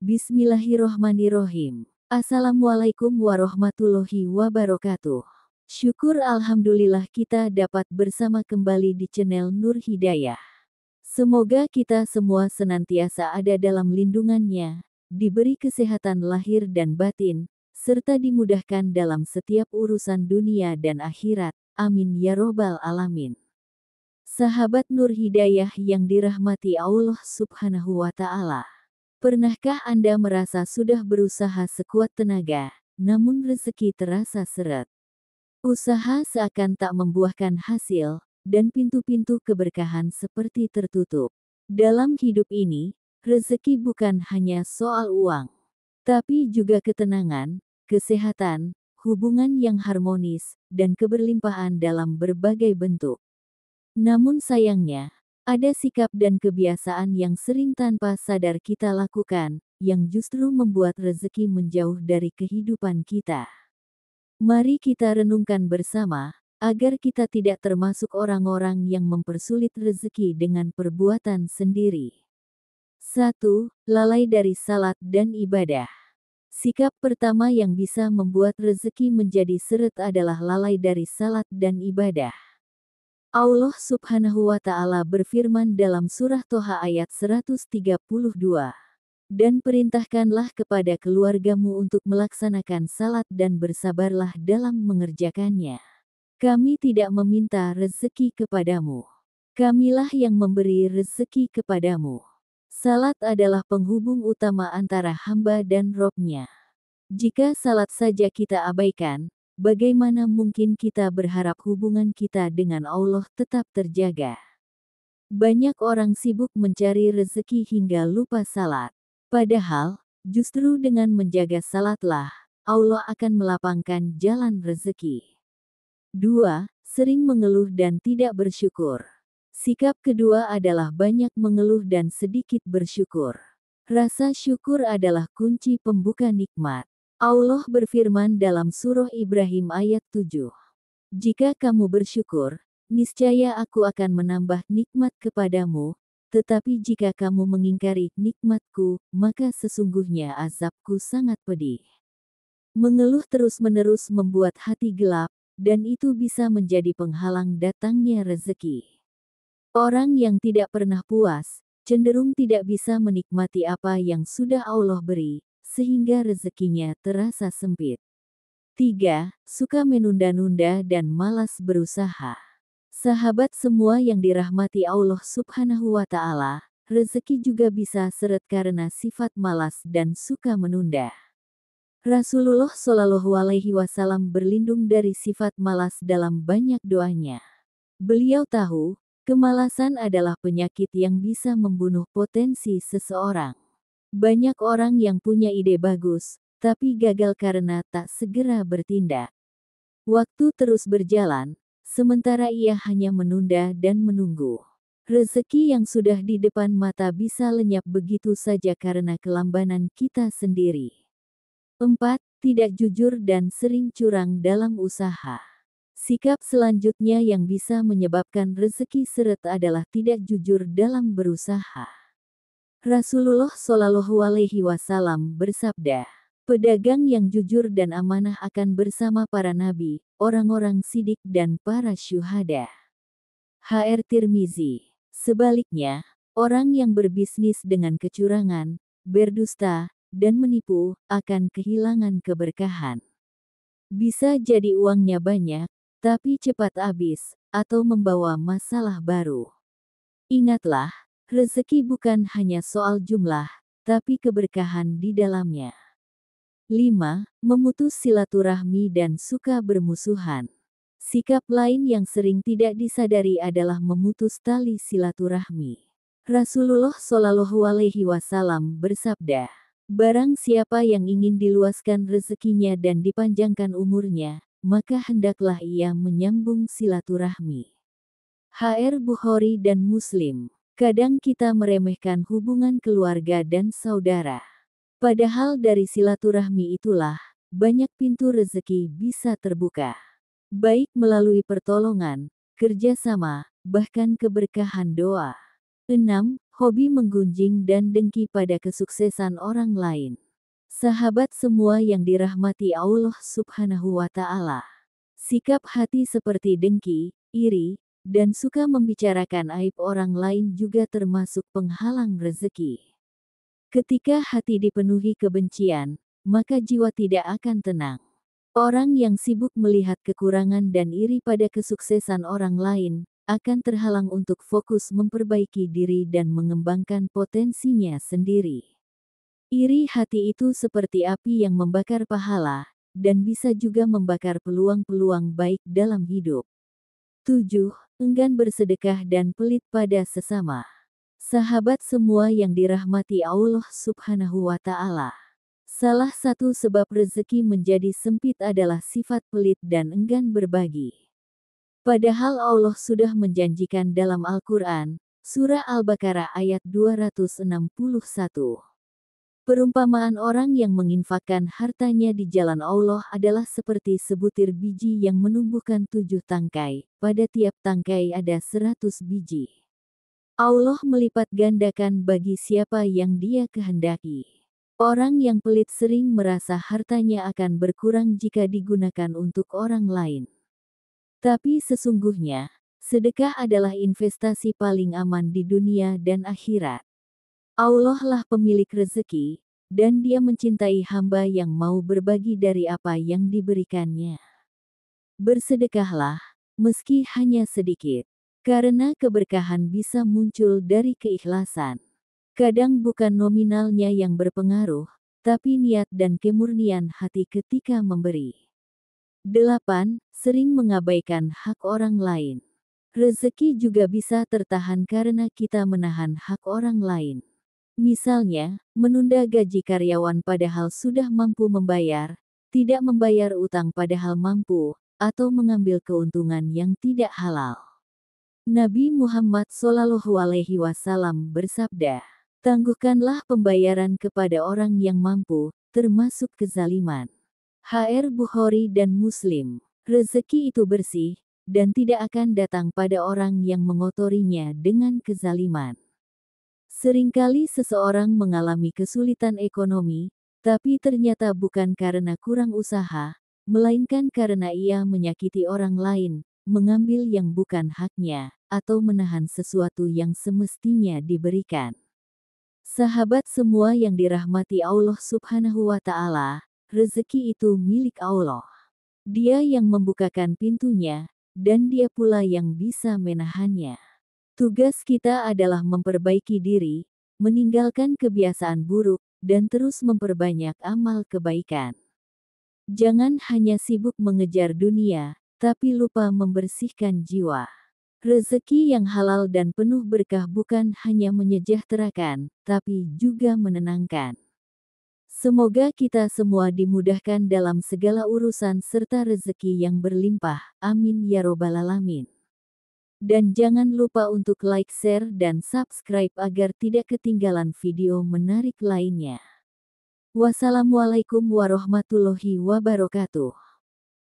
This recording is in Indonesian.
Bismillahirrohmanirrohim. Assalamualaikum warahmatullahi wabarakatuh. Syukur alhamdulillah kita dapat bersama kembali di channel Nur Hidayah. Semoga kita semua senantiasa ada dalam lindungannya, diberi kesehatan lahir dan batin, serta dimudahkan dalam setiap urusan dunia dan akhirat. Amin ya robbal alamin. Sahabat Nur Hidayah yang dirahmati Allah Subhanahu wa Ta'ala. Pernahkah Anda merasa sudah berusaha sekuat tenaga, namun rezeki terasa seret? Usaha seakan tak membuahkan hasil, dan pintu-pintu keberkahan seperti tertutup. Dalam hidup ini, rezeki bukan hanya soal uang, tapi juga ketenangan, kesehatan, hubungan yang harmonis, dan keberlimpahan dalam berbagai bentuk. Namun sayangnya, ada sikap dan kebiasaan yang sering tanpa sadar kita lakukan, yang justru membuat rezeki menjauh dari kehidupan kita. Mari kita renungkan bersama, agar kita tidak termasuk orang-orang yang mempersulit rezeki dengan perbuatan sendiri. 1. Lalai dari salat dan ibadah. Sikap pertama yang bisa membuat rezeki menjadi seret adalah lalai dari salat dan ibadah. Allah Subhanahu wa Ta'ala berfirman dalam surah Toha ayat 132. Dan perintahkanlah kepada keluargamu untuk melaksanakan salat dan bersabarlah dalam mengerjakannya. Kami tidak meminta rezeki kepadamu. Kamilah yang memberi rezeki kepadamu. Salat adalah penghubung utama antara hamba dan Robnya. Jika salat saja kita abaikan, bagaimana mungkin kita berharap hubungan kita dengan Allah tetap terjaga? Banyak orang sibuk mencari rezeki hingga lupa salat. Padahal, justru dengan menjaga salatlah, Allah akan melapangkan jalan rezeki. 2. Sering mengeluh dan tidak bersyukur. Sikap kedua adalah banyak mengeluh dan sedikit bersyukur. Rasa syukur adalah kunci pembuka nikmat. Allah berfirman dalam surah Ibrahim ayat 7. Jika kamu bersyukur, niscaya aku akan menambah nikmat kepadamu, tetapi jika kamu mengingkari nikmatku, maka sesungguhnya azabku sangat pedih. Mengeluh terus-menerus membuat hati gelap, dan itu bisa menjadi penghalang datangnya rezeki. Orang yang tidak pernah puas, cenderung tidak bisa menikmati apa yang sudah Allah beri, sehingga rezekinya terasa sempit. 3. Suka menunda-nunda dan malas berusaha. Sahabat semua yang dirahmati Allah Subhanahu wa Ta'ala, rezeki juga bisa seret karena sifat malas dan suka menunda. Rasulullah Shallallahu Alaihi Wasallam berlindung dari sifat malas dalam banyak doanya. Beliau tahu, kemalasan adalah penyakit yang bisa membunuh potensi seseorang. Banyak orang yang punya ide bagus, tapi gagal karena tak segera bertindak. Waktu terus berjalan, sementara ia hanya menunda dan menunggu. Rezeki yang sudah di depan mata bisa lenyap begitu saja karena kelambanan kita sendiri. 4. Tidak jujur dan sering curang dalam usaha. Sikap selanjutnya yang bisa menyebabkan rezeki seret adalah tidak jujur dalam berusaha. Rasulullah Shallallahu Alaihi Wasallam bersabda, pedagang yang jujur dan amanah akan bersama para nabi, orang-orang sidik dan para syuhada. HR Tirmizi. Sebaliknya, orang yang berbisnis dengan kecurangan, berdusta, dan menipu, akan kehilangan keberkahan. Bisa jadi uangnya banyak, tapi cepat habis, atau membawa masalah baru. Ingatlah, rezeki bukan hanya soal jumlah, tapi keberkahan di dalamnya. 5. Memutus silaturahmi dan suka bermusuhan. Sikap lain yang sering tidak disadari adalah memutus tali silaturahmi. Rasulullah Shallallahu Alaihi Wasallam bersabda, barang siapa yang ingin diluaskan rezekinya dan dipanjangkan umurnya, maka hendaklah ia menyambung silaturahmi. HR Bukhari dan Muslim. Kadang kita meremehkan hubungan keluarga dan saudara. Padahal dari silaturahmi itulah, banyak pintu rezeki bisa terbuka. Baik melalui pertolongan, kerjasama, bahkan keberkahan doa. 6. Hobi menggunjing dan dengki pada kesuksesan orang lain. Sahabat semua yang dirahmati Allah Subhanahu wa Ta'ala. Sikap hati seperti dengki, iri, dan suka membicarakan aib orang lain juga termasuk penghalang rezeki. Ketika hati dipenuhi kebencian, maka jiwa tidak akan tenang. Orang yang sibuk melihat kekurangan dan iri pada kesuksesan orang lain, akan terhalang untuk fokus memperbaiki diri dan mengembangkan potensinya sendiri. Iri hati itu seperti api yang membakar pahala, dan bisa juga membakar peluang-peluang baik dalam hidup. 7. Enggan bersedekah dan pelit pada sesama. Sahabat semua yang dirahmati Allah Subhanahu wa Ta'ala. Salah satu sebab rezeki menjadi sempit adalah sifat pelit dan enggan berbagi. Padahal Allah sudah menjanjikan dalam Al-Quran, Surah Al-Baqarah ayat 261. Perumpamaan orang yang menginfakkan hartanya di jalan Allah adalah seperti sebutir biji yang menumbuhkan 7 tangkai, pada tiap tangkai ada 100 biji. Allah melipat gandakan bagi siapa yang Dia kehendaki. Orang yang pelit sering merasa hartanya akan berkurang jika digunakan untuk orang lain. Tapi sesungguhnya, sedekah adalah investasi paling aman di dunia dan akhirat. Allah lah pemilik rezeki, dan Dia mencintai hamba yang mau berbagi dari apa yang diberikannya. Bersedekahlah, meski hanya sedikit, karena keberkahan bisa muncul dari keikhlasan. Kadang bukan nominalnya yang berpengaruh, tapi niat dan kemurnian hati ketika memberi. 8. Sering mengabaikan hak orang lain. Rezeki juga bisa tertahan karena kita menahan hak orang lain. Misalnya, menunda gaji karyawan padahal sudah mampu membayar, tidak membayar utang padahal mampu, atau mengambil keuntungan yang tidak halal. Nabi Muhammad SAW bersabda, "Tangguhkanlah pembayaran kepada orang yang mampu, termasuk kezaliman." HR Bukhari dan Muslim. Rezeki itu bersih, dan tidak akan datang pada orang yang mengotorinya dengan kezaliman. Seringkali seseorang mengalami kesulitan ekonomi, tapi ternyata bukan karena kurang usaha, melainkan karena ia menyakiti orang lain, mengambil yang bukan haknya, atau menahan sesuatu yang semestinya diberikan. Sahabat semua yang dirahmati Allah Subhanahu wa Ta'ala, rezeki itu milik Allah. Dia yang membukakan pintunya, dan Dia pula yang bisa menahannya. Tugas kita adalah memperbaiki diri, meninggalkan kebiasaan buruk, dan terus memperbanyak amal kebaikan. Jangan hanya sibuk mengejar dunia, tapi lupa membersihkan jiwa. Rezeki yang halal dan penuh berkah bukan hanya menyejahterakan, tapi juga menenangkan. Semoga kita semua dimudahkan dalam segala urusan serta rezeki yang berlimpah. Amin ya robbal alamin. Dan jangan lupa untuk like, share, dan subscribe agar tidak ketinggalan video menarik lainnya. Wassalamualaikum warahmatullahi wabarakatuh.